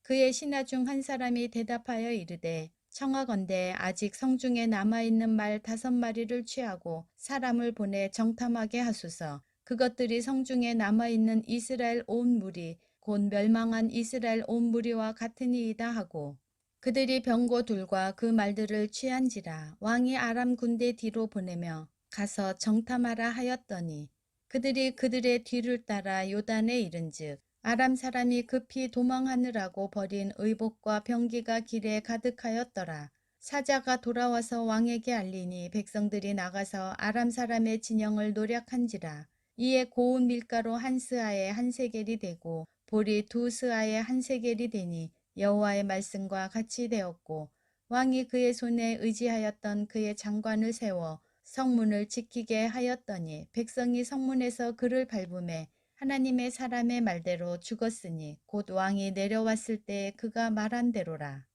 그의 신하 중 한 사람이 대답하여 이르되 청하건대 아직 성중에 남아있는 말 5마리를 취하고 사람을 보내 정탐하게 하소서. 그것들이 성중에 남아있는 이스라엘 온 무리 곧 멸망한 이스라엘 온 무리와 같으니이다 하고 그들이 병거 둘과 그 말들을 취한지라. 왕이 아람 군대 뒤로 보내며 가서 정탐하라 하였더니 그들이 그들의 뒤를 따라 요단에 이른즉 아람 사람이 급히 도망하느라고 버린 의복과 병기가 길에 가득하였더라. 사자가 돌아와서 왕에게 알리니 백성들이 나가서 아람 사람의 진영을 노략한지라. 이에 고운 밀가루 한 스아에 한 세겔이 되고 보리 2스아에 한 세겔이 되니 여호와의 말씀과 같이 되었고 왕이 그의 손에 의지하였던 그의 장관을 세워 성문을 지키게 하였더니 백성이 성문에서 그를 밟음에 하나님의 사람의 말대로 죽었으니 곧 왕이 내려왔을 때 그가 말한 대로라.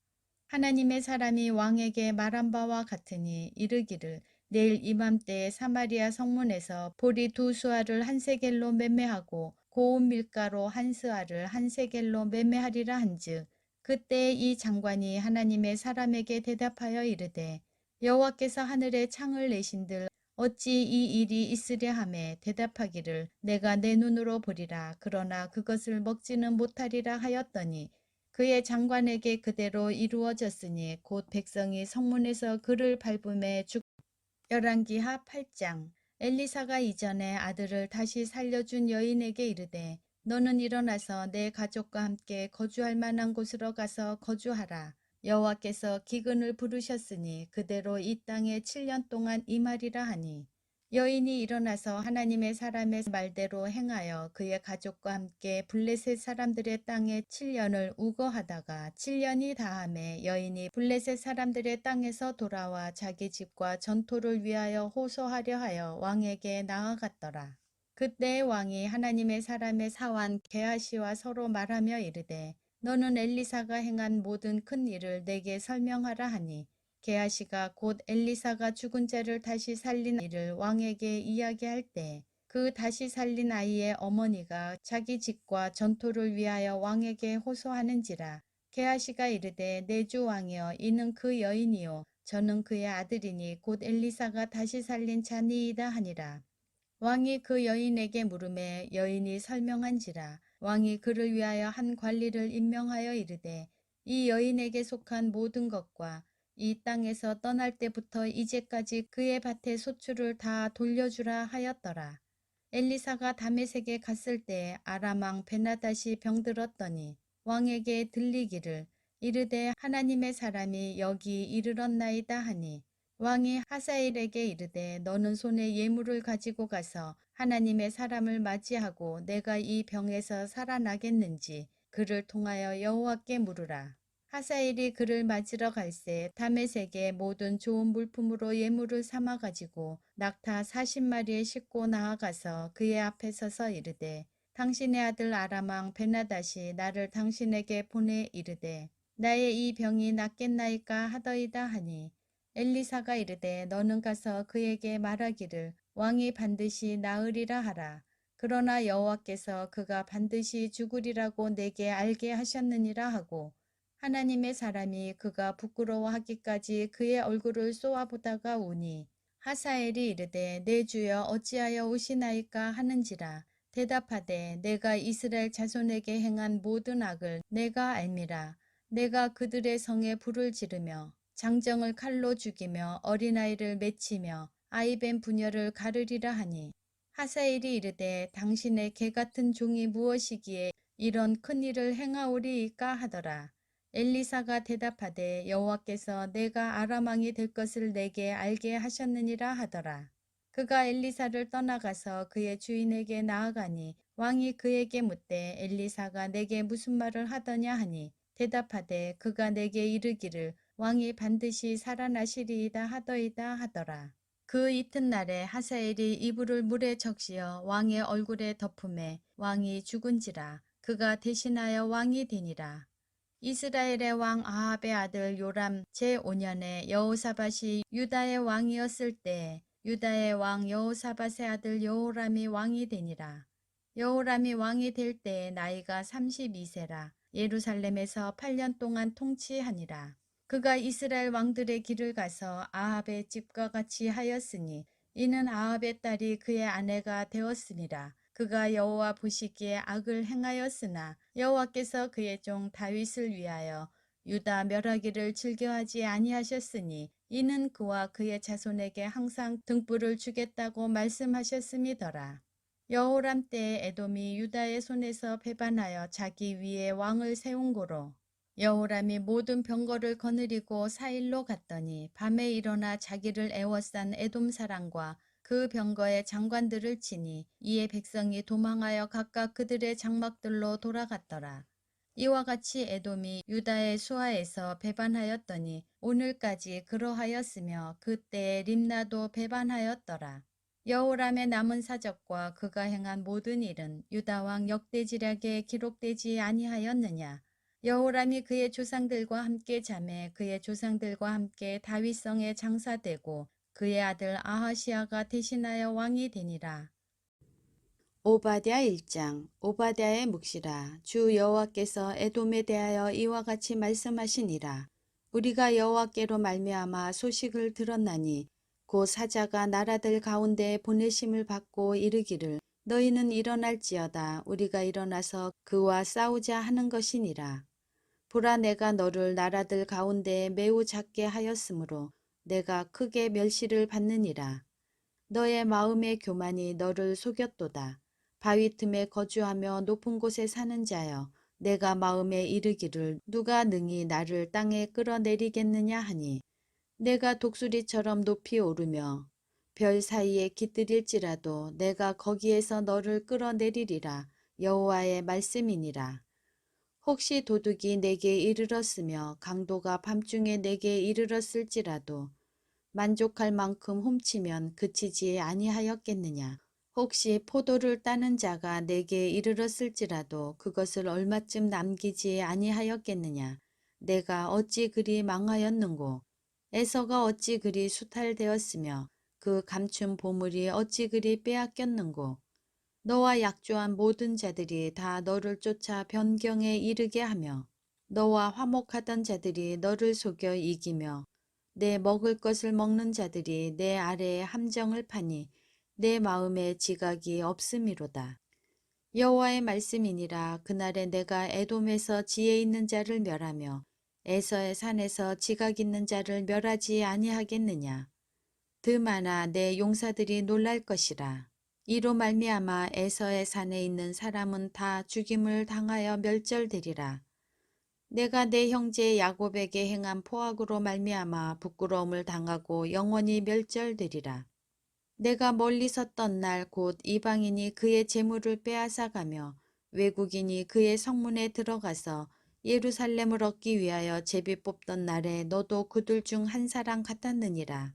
하나님의 사람이 왕에게 말한 바와 같으니 이르기를 내일 이맘때에 사마리아 성문에서 보리 2스아를 한 세겔로 매매하고 고운 밀가루 한 스아를 한 세겔로 매매하리라 한즉 그때 이 장관이 하나님의 사람에게 대답하여 이르되 여호와께서 하늘에 창을 내신들 어찌 이 일이 있으랴 하매 대답하기를 내가 내 눈으로 보리라 그러나 그것을 먹지는 못하리라 하였더니 그의 장관에게 그대로 이루어졌으니 곧 백성이 성문에서 그를 밟음에 죽. 열왕기하 8장. 엘리사가 이전에 아들을 다시 살려준 여인에게 이르되 너는 일어나서 내 가족과 함께 거주할 만한 곳으로 가서 거주하라. 여호와께서 기근을 부르셨으니 그대로 이 땅에 7년 동안 임하리라 하니 여인이 일어나서 하나님의 사람의 말대로 행하여 그의 가족과 함께 블레셋 사람들의 땅에 7년을 우거하다가 7년이 다함에 여인이 블레셋 사람들의 땅에서 돌아와 자기 집과 전토를 위하여 호소하려 하여 왕에게 나아갔더라. 그때 왕이 하나님의 사람의 사환 게하시와 서로 말하며 이르되 너는 엘리사가 행한 모든 큰 일을 내게 설명하라 하니 게하시가 곧 엘리사가 죽은 자를 다시 살린 일을 왕에게 이야기할 때 그 다시 살린 아이의 어머니가 자기 집과 전토를 위하여 왕에게 호소하는지라. 게하시가 이르되 내 주 왕이여 이는 그 여인이요 저는 그의 아들이니 곧 엘리사가 다시 살린 자니이다 하니라. 왕이 그 여인에게 물으매 여인이 설명한지라. 왕이 그를 위하여 한 관리를 임명하여 이르되 이 여인에게 속한 모든 것과 이 땅에서 떠날 때부터 이제까지 그의 밭의 소출을 다 돌려주라 하였더라. 엘리사가 다메섹에 갔을 때 아람 왕 베나닷이 병들었더니 왕에게 들리기를 이르되 하나님의 사람이 여기 이르렀나이다 하니 왕이 하사엘에게 이르되 너는 손에 예물을 가지고 가서 하나님의 사람을 맞이하고 내가 이 병에서 살아나겠는지 그를 통하여 여호와께 물으라. 하사엘이 그를 맞으러 갈새 다메섹에 모든 좋은 물품으로 예물을 삼아 가지고 낙타 40마리에 싣고 나아가서 그의 앞에 서서 이르되 당신의 아들 아람 왕 베나다시 나를 당신에게 보내 이르되 나의 이 병이 낫겠나이까 하더이다 하니 엘리사가 이르되 너는 가서 그에게 말하기를 왕이 반드시 나으리라 하라. 그러나 여호와께서 그가 반드시 죽으리라고 내게 알게 하셨느니라 하고 하나님의 사람이 그가 부끄러워하기까지 그의 얼굴을 쏘아보다가 우니 하사엘이 이르되 내 주여 어찌하여 우시나이까 하는지라. 대답하되 내가 이스라엘 자손에게 행한 모든 악을 내가 알미라. 내가 그들의 성에 불을 지르며 장정을 칼로 죽이며 어린아이를 맺히며 아이벤 부녀를 가르리라 하니 하사엘이 이르되 당신의 개같은 종이 무엇이기에 이런 큰 일을 행하오리이까 하더라. 엘리사가 대답하되 여호와께서 내가 아람 왕이 될 것을 내게 알게 하셨느니라 하더라. 그가 엘리사를 떠나가서 그의 주인에게 나아가니 왕이 그에게 묻되 엘리사가 내게 무슨 말을 하더냐 하니 대답하되 그가 내게 이르기를 왕이 반드시 살아나시리이다 하더이다 하더라. 그 이튿날에 하사엘이 이불을 물에 적시어 왕의 얼굴에 덮음에 왕이 죽은지라. 그가 대신하여 왕이 되니라. 이스라엘의 왕 아합의 아들 요람 제5년에 여호사밧이 유다의 왕이었을 때 유다의 왕 여호사밧의 아들 여호람이 왕이 되니라. 여호람이 왕이 될 때에 나이가 32세라. 예루살렘에서 8년 동안 통치하니라. 그가 이스라엘 왕들의 길을 가서 아합의 집과 같이 하였으니 이는 아합의 딸이 그의 아내가 되었음이라. 그가 여호와 보시기에 악을 행하였으나 여호와께서 그의 종 다윗을 위하여 유다 멸하기를 즐겨하지 아니하셨으니 이는 그와 그의 자손에게 항상 등불을 주겠다고 말씀하셨음이더라. 여호람 때에 에돔이 유다의 손에서 배반하여 자기 위에 왕을 세운 고로 여호람이 모든 병거를 거느리고 사일로 갔더니 밤에 일어나 자기를 애워싼 에돔 사람과 그 병거의 장관들을 치니 이에 백성이 도망하여 각각 그들의 장막들로 돌아갔더라. 이와 같이 에돔이 유다의 수하에서 배반하였더니 오늘까지 그러하였으며 그때에 림나도 배반하였더라. 여호람의 남은 사적과 그가 행한 모든 일은 유다 왕 역대지략에 기록되지 아니하였느냐. 여호람이 그의 조상들과 함께 잠에 그의 조상들과 함께 다윗성에 장사되고 그의 아들 아하시아가 대신하여 왕이 되니라. 오바댜 1장. 오바댜의 묵시라. 주 여호와께서 에돔에 대하여 이와 같이 말씀하시니라. 우리가 여호와께로 말미암아 소식을 들었나니 곧 사자가 나라들 가운데 보내심을 받고 이르기를 너희는 일어날지어다. 우리가 일어나서 그와 싸우자 하는 것이니라. 보라 내가 너를 나라들 가운데 매우 작게 하였으므로 내가 크게 멸시를 받느니라. 너의 마음의 교만이 너를 속였도다. 바위 틈에 거주하며 높은 곳에 사는 자여 내가 마음에 이르기를 누가 능히 나를 땅에 끌어내리겠느냐 하니 내가 독수리처럼 높이 오르며 별 사이에 깃들일지라도 내가 거기에서 너를 끌어내리리라. 여호와의 말씀이니라. 혹시 도둑이 내게 이르렀으며 강도가 밤중에 내게 이르렀을지라도 만족할 만큼 훔치면 그치지 아니하였겠느냐. 혹시 포도를 따는 자가 내게 이르렀을지라도 그것을 얼마쯤 남기지 아니하였겠느냐. 내가 어찌 그리 망하였는고. 에서가 어찌 그리 수탈되었으며 그 감춘 보물이 어찌 그리 빼앗겼는고. 너와 약조한 모든 자들이 다 너를 쫓아 변경에 이르게 하며 너와 화목하던 자들이 너를 속여 이기며 내 먹을 것을 먹는 자들이 내 아래에 함정을 파니 내 마음에 지각이 없음이로다. 여호와의 말씀이니라. 그날에 내가 에돔에서 지혜 있는 자를 멸하며 에서의 산에서 지각 있는 자를 멸하지 아니하겠느냐. 드마나 내 용사들이 놀랄 것이라. 이로 말미암아 에서의 산에 있는 사람은 다 죽임을 당하여 멸절되리라. 내가 내 형제 야곱에게 행한 포악으로 말미암아 부끄러움을 당하고 영원히 멸절되리라. 내가 멀리 섰던 날 곧 이방인이 그의 재물을 빼앗아가며 외국인이 그의 성문에 들어가서 예루살렘을 얻기 위하여 제비 뽑던 날에 너도 그들 중 한 사람 같았느니라.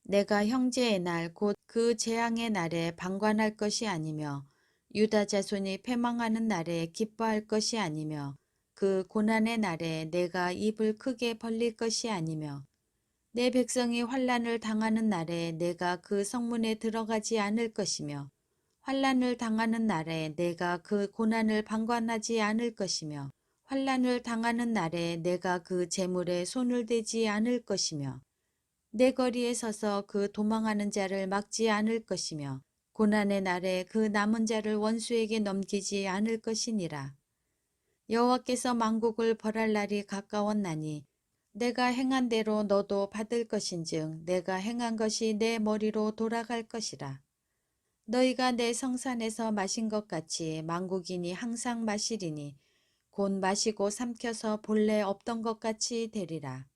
내가 형제의 날 곧 그 재앙의 날에 방관할 것이 아니며 유다 자손이 패망하는 날에 기뻐할 것이 아니며 그 고난의 날에 내가 입을 크게 벌릴 것이 아니며 내 백성이 환난을 당하는 날에 내가 그 성문에 들어가지 않을 것이며 환난을 당하는 날에 내가 그 고난을 방관하지 않을 것이며 환난을 당하는 날에 내가 그 재물에 손을 대지 않을 것이며 내 거리에 서서 그 도망하는 자를 막지 않을 것이며 고난의 날에 그 남은 자를 원수에게 넘기지 않을 것이니라. 여호와께서 만국을 벌할 날이 가까웠나니 내가 행한 대로 너도 받을 것인즉 내가 행한 것이 내 머리로 돌아갈 것이라. 너희가 내 성산에서 마신 것 같이 만국인이 항상 마시리니 곧 마시고 삼켜서 본래 없던 것 같이 되리라.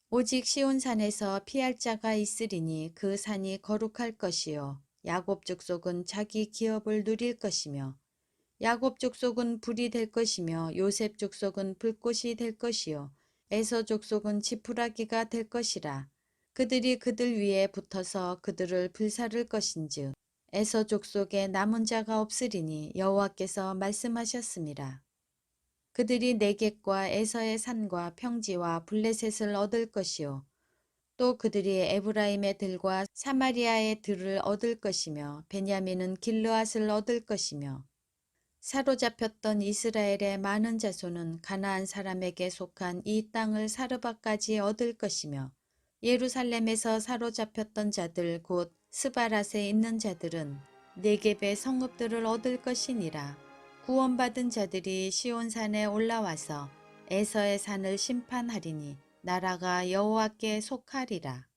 오직 시온산에서 피할 자가 있으리니 그 산이 거룩할 것이요 야곱 족속은 자기 기업을 누릴 것이며 야곱 족속은 불이 될 것이며 요셉 족속은 불꽃이 될 것이요 에서 족속은 지푸라기가 될 것이라. 그들이 그들 위에 붙어서 그들을 불사를 것인즉 에서 족속에 남은 자가 없으리니 여호와께서 말씀하셨습니다. 그들이 네겝과 에서의 산과 평지와 블레셋을 얻을 것이요 또 그들이 에브라임의 들과 사마리아의 들을 얻을 것이며 베냐민은 길르앗을 얻을 것이며 사로잡혔던 이스라엘의 많은 자손은 가나안 사람에게 속한 이 땅을 사르바까지 얻을 것이며 예루살렘에서 사로잡혔던 자들 곧 스바랏에 있는 자들은 네겝의 성읍들을 얻을 것이니라. 구원받은 자들이 시온산에 올라와서 에서의 산을 심판하리니 나라가 여호와께 속하리라.